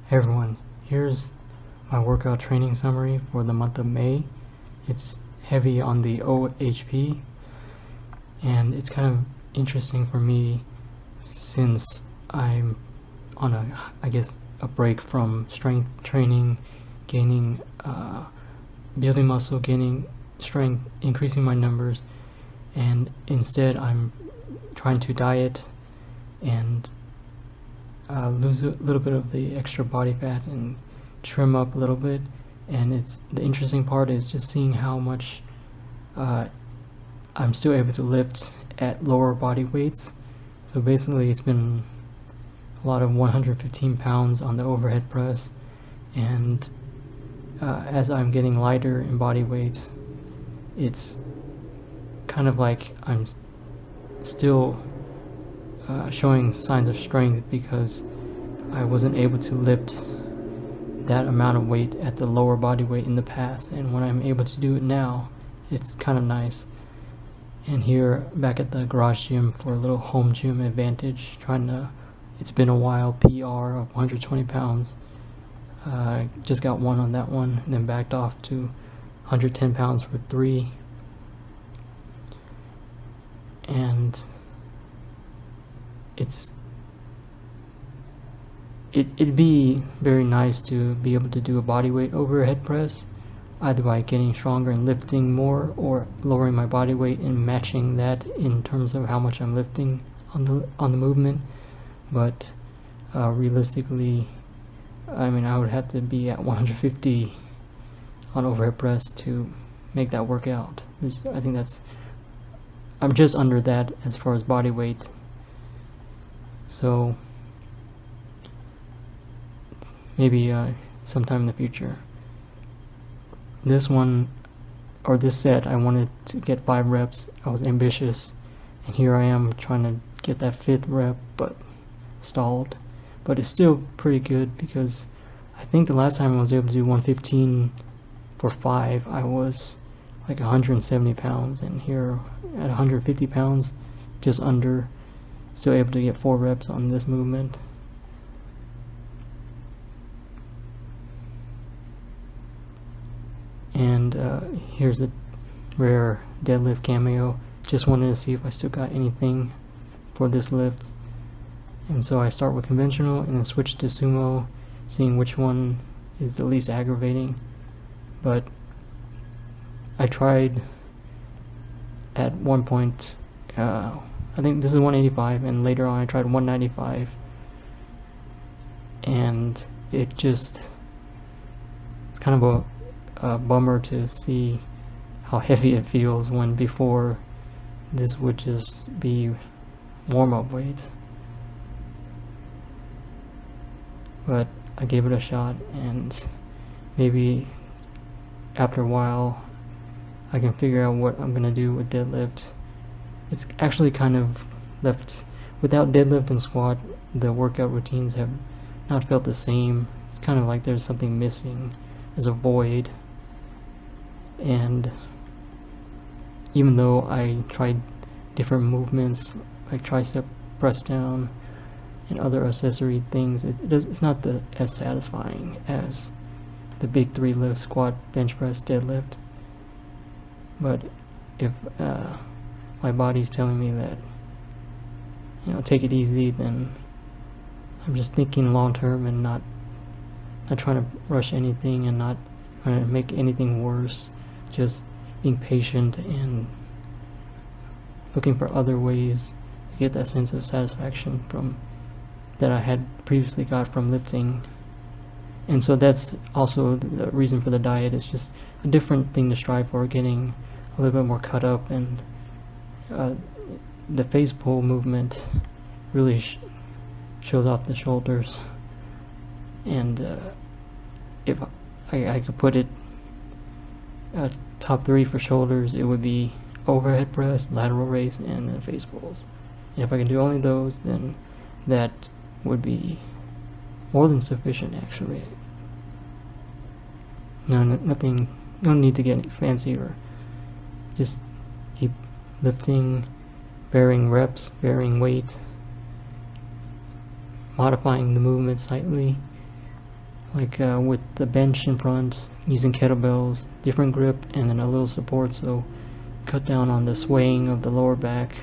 Hey everyone, here's my workout training summary for the month of May. It's heavy on the OHP, and it's kind of interesting for me since I'm on a break from strength training, gaining, building muscle, gaining strength, increasing my numbers, and instead I'm trying to diet and lose a little bit of the extra body fat and trim up a little bit. And it's the interesting part is just seeing how much I'm still able to lift at lower body weights. So basically it's been a lot of 115 pounds on the overhead press, and as I'm getting lighter in body weight, it's kind of like I'm still showing signs of strength because I wasn't able to lift that amount of weight at the lower body weight in the past, and when I'm able to do it now, it's kind of nice. And here back at the garage gym for a little home gym advantage, it's been a while, PR of 120 pounds. Just got one on that one and then backed off to 110 pounds for 3. And it'd be very nice to be able to do a bodyweight overhead press, either by getting stronger and lifting more, or lowering my body weight and matching that in terms of how much I'm lifting on the movement. But realistically, I mean, I would have to be at 150 on overhead press to make that work out. I think I'm just under that as far as body weight. So maybe sometime in the future. This set, I wanted to get 5 reps. I was ambitious, and here I am trying to get that 5th rep, but stalled. But it's still pretty good because I think the last time I was able to do 115 for 5, I was like 170 pounds, and here at 150 pounds, just under, still able to get 4 reps on this movement. And here's a rare deadlift cameo. Just wanted to see if I still got anything for this lift. And so I start with conventional and then switch to sumo, seeing which one is the least aggravating. But I tried at one point, I think this is 185, and later on I tried 195, and it's kind of a bummer to see how heavy it feels when before this would just be warm-up weight. But I gave it a shot, and maybe after a while I can figure out what I'm gonna do with deadlift. It's actually kind of left without deadlift and squat, the workout routines have not felt the same. It's kind of like there's something missing, there's a void. And even though I tried different movements like tricep press down and other accessory things, it's not as satisfying as the big 3 lifts: squat, bench press, deadlift. But if my body's telling me that, take it easy, then I'm just thinking long term and not trying to rush anything and not trying to make anything worse. Just being patient and looking for other ways to get that sense of satisfaction that I had previously got from lifting. And so that's also the reason for the diet. It's just a different thing to strive for, getting a little bit more cut up, and the face pull movement really shows off the shoulders. And if I could put it top 3 for shoulders, it would be overhead press, lateral raise, and then face pulls. And if I can do only those, then that would be more than sufficient, actually. Nothing, no need to get fancy, or just keep lifting, varying reps, varying weight, modifying the movement slightly, like with the bench in front, using kettlebells, different grip, and then a little support, so cut down on the swaying of the lower back.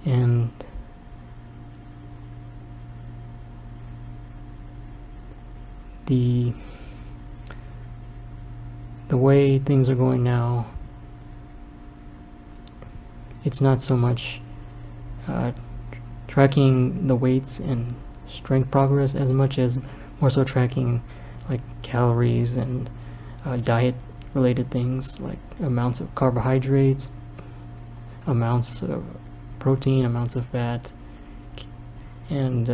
And the way things are going now, it's not so much tracking the weights and strength progress as much as more so tracking like calories and diet related things, like amounts of carbohydrates, amounts of protein, amounts of fat, and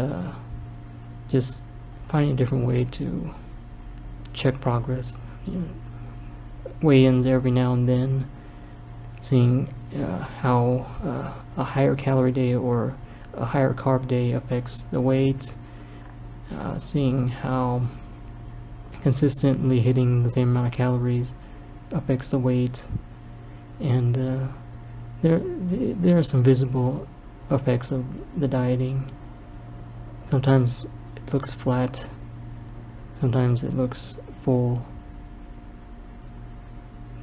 just finding a different way to check progress. Weigh-ins every now and then, seeing how a higher calorie day or a higher carb day affects the weight, seeing how consistently hitting the same amount of calories affects the weight, and there are some visible effects of the dieting. Sometimes it looks flat, sometimes it looks full,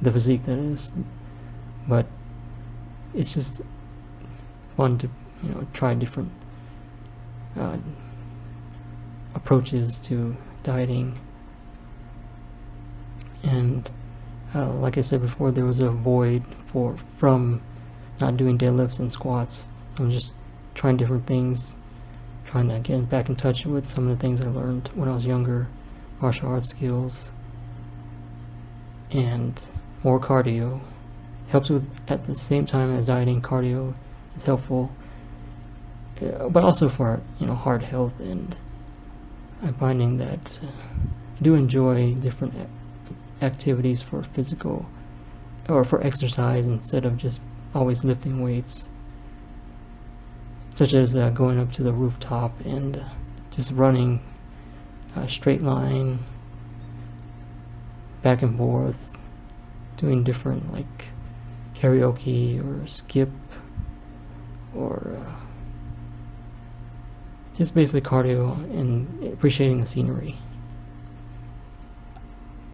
the physique that is, but it's just fun to try different approaches to dieting. And like I said before, there was a void from not doing deadlifts and squats. I'm just trying different things, trying to get back in touch with some of the things I learned when I was younger, martial arts skills, and more cardio. Helps with, at the same time as dieting, cardio is helpful, but also for heart health. And I'm finding that I do enjoy different activities for physical or for exercise instead of just always lifting weights, such as going up to the rooftop and just running a straight line back and forth, doing different like karaoke or skip or just basically cardio and appreciating the scenery.